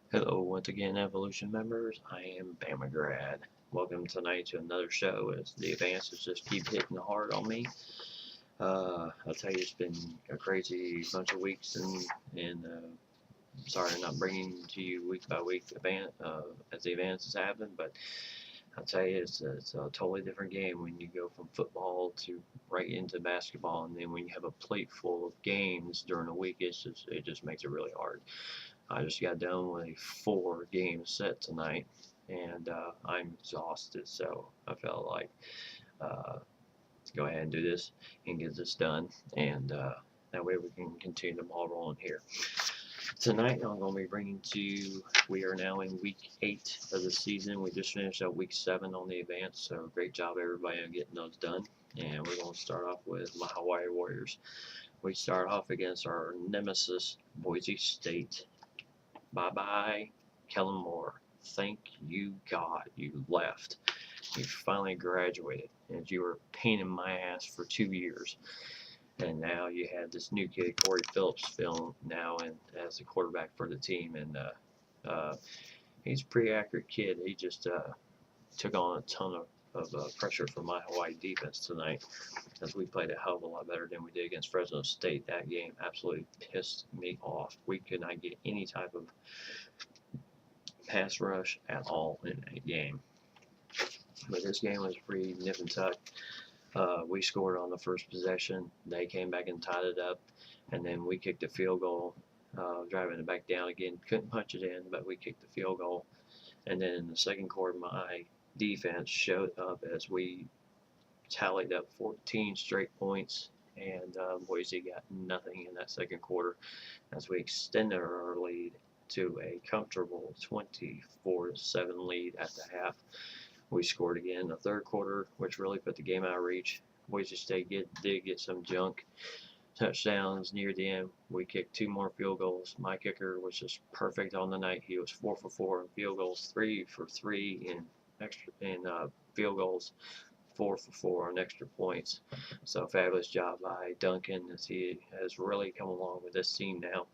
Hello, once again, Evolution members. I am Bamagrad. Welcome tonight to another show as the advances just keep hitting hard on me. I'll tell you, it's been a crazy bunch of weeks, and sorry I'm not bringing to you week by week as the advances happen, but I'll tell you, it's a totally different game when you go from football to right into basketball, and then when you have a plate full of games during a week, it just makes it really hard. I just got done with a 4 game set tonight, and I'm exhausted. So I felt like uh, to go ahead and do this and get this done, and that way we can continue the ball rolling here. Tonight I'm going to be bringing to you. We are now in week 8 of the season. We just finished up week 7 on the advance, so great job everybody on getting those done. And we're going to start off with my Hawaii Warriors. We start off against our nemesis, Boise State. Bye bye, Kellen Moore. Thank you, God, you left. You finally graduated, and you were a pain in my ass for 2 years. And now you had this new kid, Corey Phillips, filling now and as the quarterback for the team. And he's a pretty accurate kid. He just took on a ton of pressure from my Hawaii defense tonight as we played a hell of a lot better than we did against Fresno State. That game absolutely pissed me off. We could not get any type of pass rush at all in a game. But this game was pretty nip and tuck. We scored on the first possession. They came back and tied it up, and then we kicked a field goal, driving it back down again. Couldn't punch it in, but we kicked the field goal. And then in the second quarter, my defense showed up as we tallied up 14 straight points, and Boise got nothing in that second quarter as we extended our lead to a comfortable 24-7 lead at the half. We scored again in the third quarter, which really put the game out of reach. Boise State did get some junk touchdowns near the end. We kicked 2 more field goals. My kicker was just perfect on the night. He was 4 for 4 in field goals, 3 for 3 in field goals, 4 for 4 on extra points. So fabulous job by Duncan as he has really come along with this team now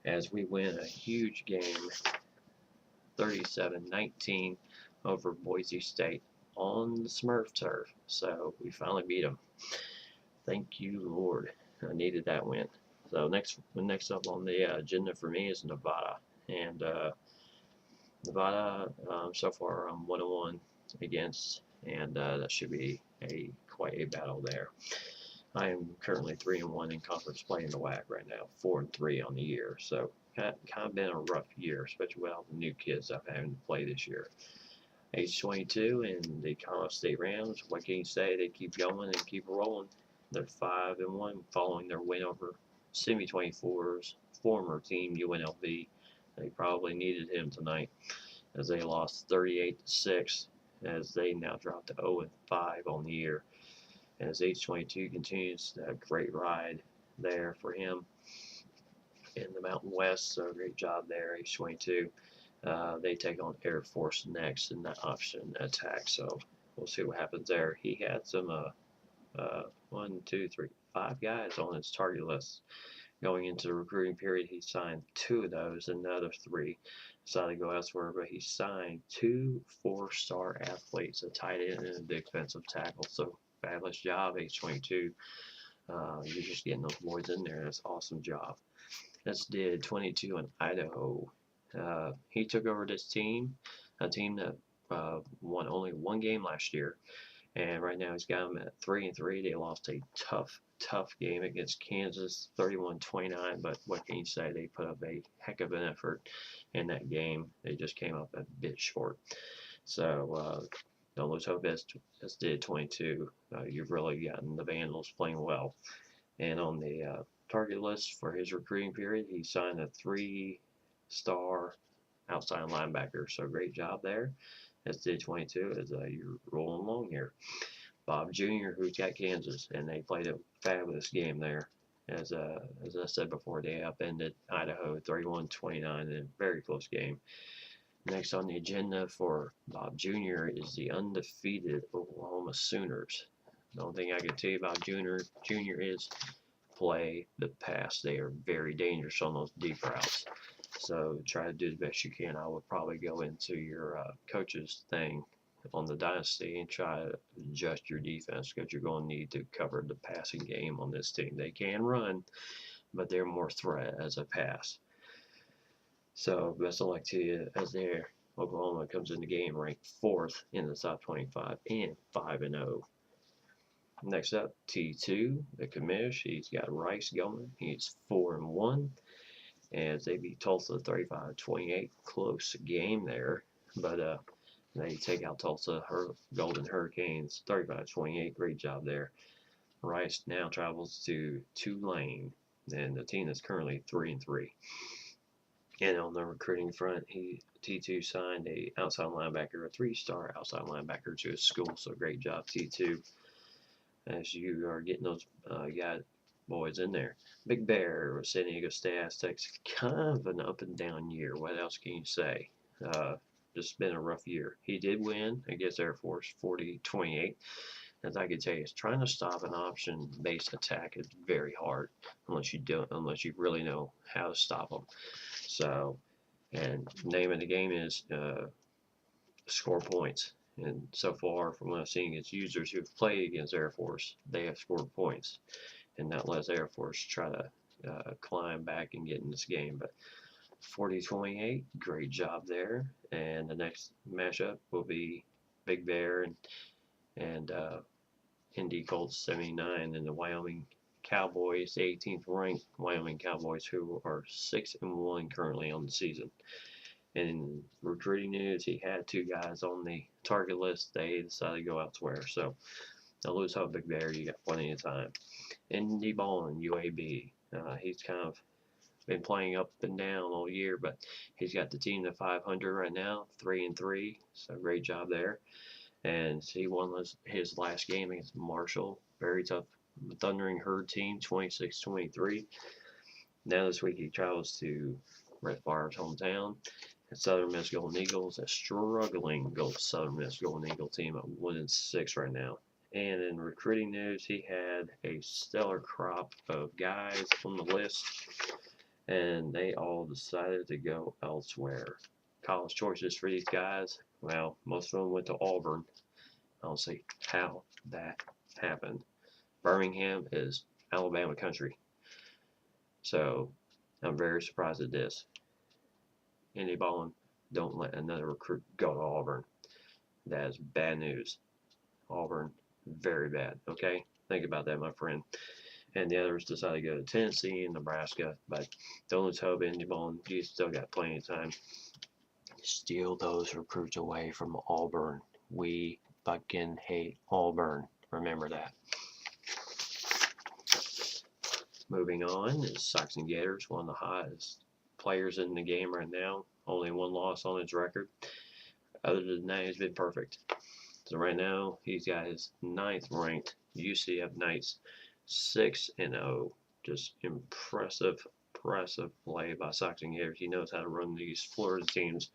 as we win a huge game, 37-19 over Boise State on the Smurf turf. So we finally beat them. Thank you, Lord. I needed that win. So next up on the agenda for me is Nevada, and Nevada so far I'm 1-1 against, and that should be quite a battle there. I am currently 3-1 in conference play in the WAC right now, 4-3 on the year. So kind of been a rough year, especially with all the new kids I've had to play this year. Age 22 and the Colorado State Rams. What can you say? They keep going and keep rolling. They're 5-1 following their win over Semi 24's former team UNLV. They probably needed him tonight as they lost 38-6 as they now dropped to 0-5 on the year. As Age 22 continues that great ride there for him in the Mountain West. So great job there, Age 22. They take on Air Force next in that option attack. So we'll see what happens there. He had some 5 guys on his target list going into the recruiting period. He signed 2 of those, and the other 3 decided to go elsewhere. But he signed 2 4-star athletes, a tight end and a defensive tackle. So fabulous job, Age 22. You're just getting those boys in there. That's an awesome job. That's did 22 in Idaho. He took over this team, a team that won only 1 game last year, and right now he's got them at 3-3. They lost a tough game against Kansas, 31-29. But what can you say? They put up a heck of an effort in that game. They just came up a bit short. So don't lose hope as did 22. You've really gotten the Vandals playing well. And on the target list for his recruiting period, he signed a 3-star outside linebacker. So great job there. As did 22 as you're rolling along here. Bob Jr., who's got Kansas, and they played a fabulous game there. As I said before, they upended Idaho 31-29 in a very close game. Next on the agenda for Bob Jr. is the undefeated Oklahoma Sooners. The only thing I can tell you about Jr. is play the pass. They are very dangerous on those deep routes. So try to do the best you can. I would probably go into your coaches thing on the dynasty and try to adjust your defense because you're going to need to cover the passing game on this team. They can run, but they're more threat as a pass. So best of luck to you as there. Oklahoma comes in the game ranked 4th in the top 25 and 5-0. Next up, T2, the commish. He's got Rice going. He's 4-1. As they beat Tulsa 35-28. Close game there. But they take out Tulsa Golden Hurricanes 35-28. Great job there. Rice now travels to Tulane, and the team is currently 3-3. And on the recruiting front, T2 signed a outside linebacker, a 3-star outside linebacker to his school. So great job, T2, as you are getting those boys in there. Big Bear with San Diego State Aztecs, kind of an up and down year. What else can you say? Just been a rough year. He did win against Air Force 40-28. As I can tell you, trying to stop an option-based attack is very hard unless you really know how to stop them. So, and name of the game is score points. And so far, from what I've seen against users who've played against Air Force, they have scored points, and that lets Air Force try to climb back and get in this game. But 40-28, great job there. And the next matchup will be Big Bear and ND Colts 79 and the Wyoming Cowboys, the 18th ranked Wyoming Cowboys, who are 6-1 currently on the season. And in recruiting news, he had 2 guys on the target list. They decided to go elsewhere. So don't lose hope, Big Bear. You got plenty of time. Indy Ballin, UAB. He's kind of been playing up and down all year, but he's got the team to 500 right now, 3-3. So great job there. And he won his last game against Marshall. Very tough Thundering Herd team, 26-23. Now this week he travels to Brett Favre's hometown. And Southern Miss Golden Eagles, a struggling Southern Miss Golden Eagle team at 1-6 right now. And in recruiting news, he had a stellar crop of guys on the list, and they all decided to go elsewhere. College choices for these guys, well, most of them went to Auburn. I don't see how that happened. Birmingham is Alabama country. So I'm very surprised at this. Indy Ballin, don't let another recruit go to Auburn. That is bad news. Auburn, very bad. Okay? Think about that, my friend. And the others decided to go to Tennessee and Nebraska. But don't lose hope, Indy Ballin. You still got plenty of time. Steal those recruits away from Auburn. We fucking hate Auburn. Remember that. Moving on is Sox and Gators, one of the hottest players in the game right now. Only 1 loss on his record. Other than that, he's been perfect. So right now, he's got his 9th ranked UCF Knights 6-0. Just impressive play by Sox and Gators. He knows how to run these Florida teams.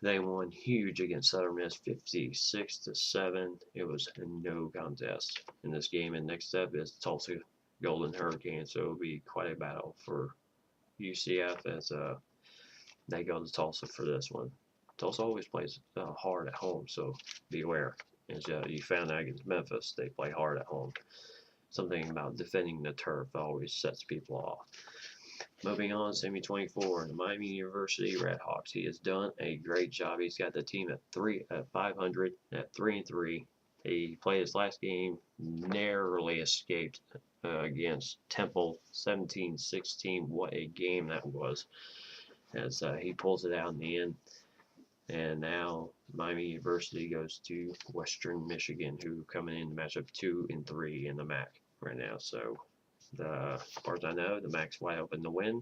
They won huge against Southern Miss 56-7. It was no contest in this game. And next up is Tulsa Golden Hurricanes. So it'll be quite a battle for UCF as they go to Tulsa for this one. Tulsa always plays hard at home, so beware. As you found out against Memphis, they play hard at home. Something about defending the turf always sets people off. Moving on, Semi 24, the Miami University Redhawks. He has done a great job. He's got the team at 500 at 3-3. He played his last game, narrowly escaped against Temple 17-16. What a game that was! As he pulls it out in the end. And now Miami University goes to Western Michigan, who coming in to match up 2-3 in the MAC right now. So, as far as I know, the MAC's wide open to win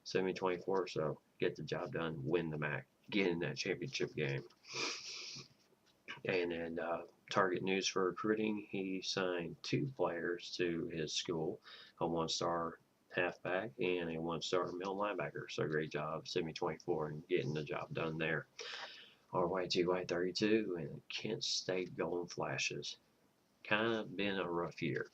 7-24. So get the job done, win the MAC, get in that championship game. And then target news for recruiting: he signed 2 players to his school, a 1-star halfback and a 1-star middle linebacker. So great job, 7-24, and getting the job done there. RYTY32 and Kent State Golden Flashes. Kind of been a rough year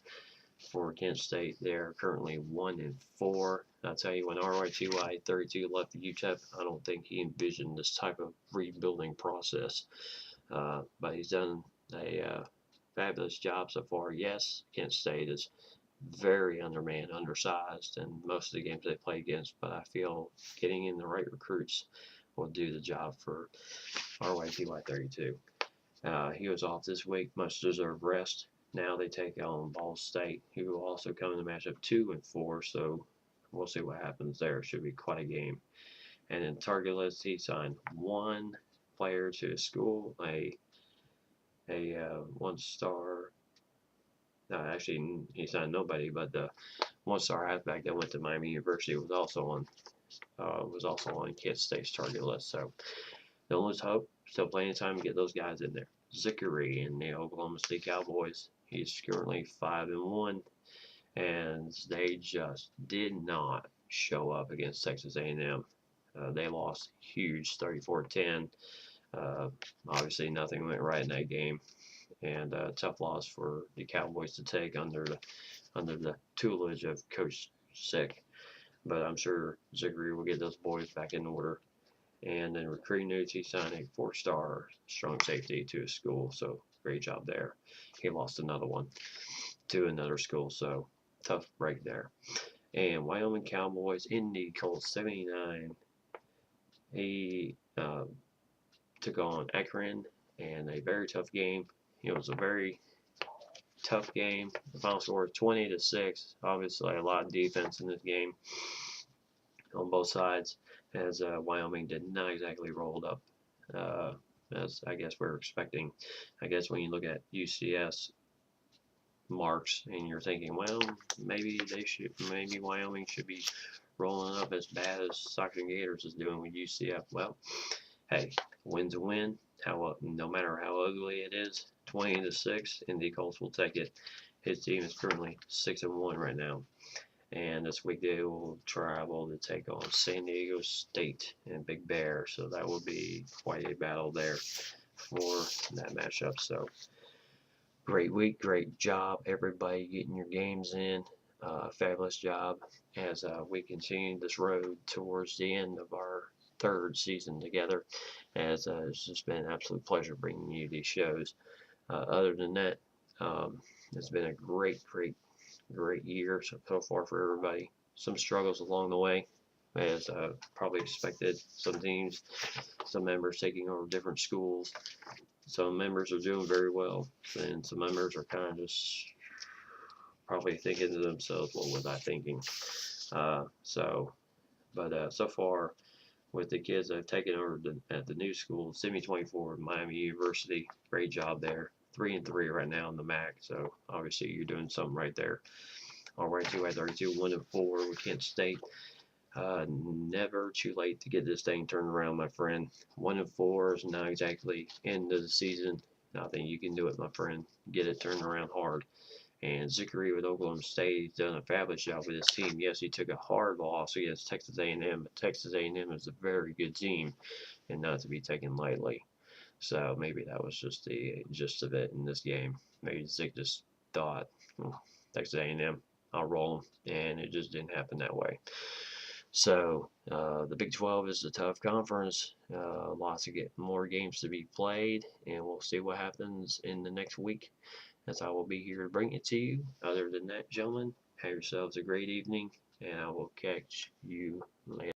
for Kent State. They're currently 1-4. I'll tell you, when RY2I32 left the UTEP, I don't think he envisioned this type of rebuilding process. But he's done a fabulous job so far. Yes, Kent State is very undermanned, undersized, and most of the games they play against, but I feel getting in the right recruits will do the job for RY2I32. He was off this week, much deserved rest. Now they take on Ball State, who will also come in the matchup 2 and 4, so we'll see what happens there. Should be quite a game. And in target list, he signed one player to his school, a 1-star. Actually, he signed nobody, but the 1-star halfback that went to Miami University was also on Kent State's target list. So don't lose hope. Still plenty of time to get those guys in there. Zickery in the Oklahoma State Cowboys. He's currently 5-1, and they just did not show up against Texas A&M. They lost huge, 34-10. Obviously, nothing went right in that game, and a tough loss for the Cowboys to take under the tutelage of Coach Sick. But I'm sure Zickery will get those boys back in order. And in recruiting news, he signed a 4-star strong safety to his school, so great job there. He lost another one to another school, so tough break there. And Wyoming Cowboys, Indy Colts 79. He took on Akron, and a very tough game. It was a very tough game. The final score 20-6. Obviously, a lot of defense in this game on both sides, as Wyoming did not exactly roll up as I guess we're expecting. I guess when you look at UCS marks and you're thinking, well, maybe Wyoming should be rolling up as bad as Stockton Gators is doing with UCF. Well, hey, win's a win. No matter how ugly it is, 20-6, Indy Colts will take it. His team is currently 6-1 right now. And this week they will travel to take on San Diego State and Big Bear. So that will be quite a battle there for that matchup. So great week, great job, everybody getting your games in. Fabulous job as we continue this road towards the end of our 3rd season together. As it's just been an absolute pleasure bringing you these shows. Other than that, it's been a great year so far for everybody. Some struggles along the way, as probably expected. Some teams, some members taking over different schools. Some members are doing very well, and some members are kind of just probably thinking to themselves, what was I thinking? So far, with the kids that have taken over at the new school, Semi 24, Miami University, great job there. 3-3 right now in the MAC, so obviously you're doing something right there. RY2I32, 1-4 with Kent State. Never too late to get this thing turned around, my friend. 1-4 is not exactly end of the season. I think you can do it, my friend. Get it turned around hard. And Zickery with Oklahoma State, he's done a fabulous job with his team. Yes, he took a hard loss against Texas A&M, but Texas A&M is a very good team and not to be taken lightly. So maybe that was just the gist of it in this game. Maybe Zick just thought, Texas A&M, I'll roll them, and it just didn't happen that way. So the Big 12 is a tough conference. Lots of more games to be played, and we'll see what happens in the next week, as I will be here to bring it to you. Other than that, gentlemen, have yourselves a great evening, and I will catch you later.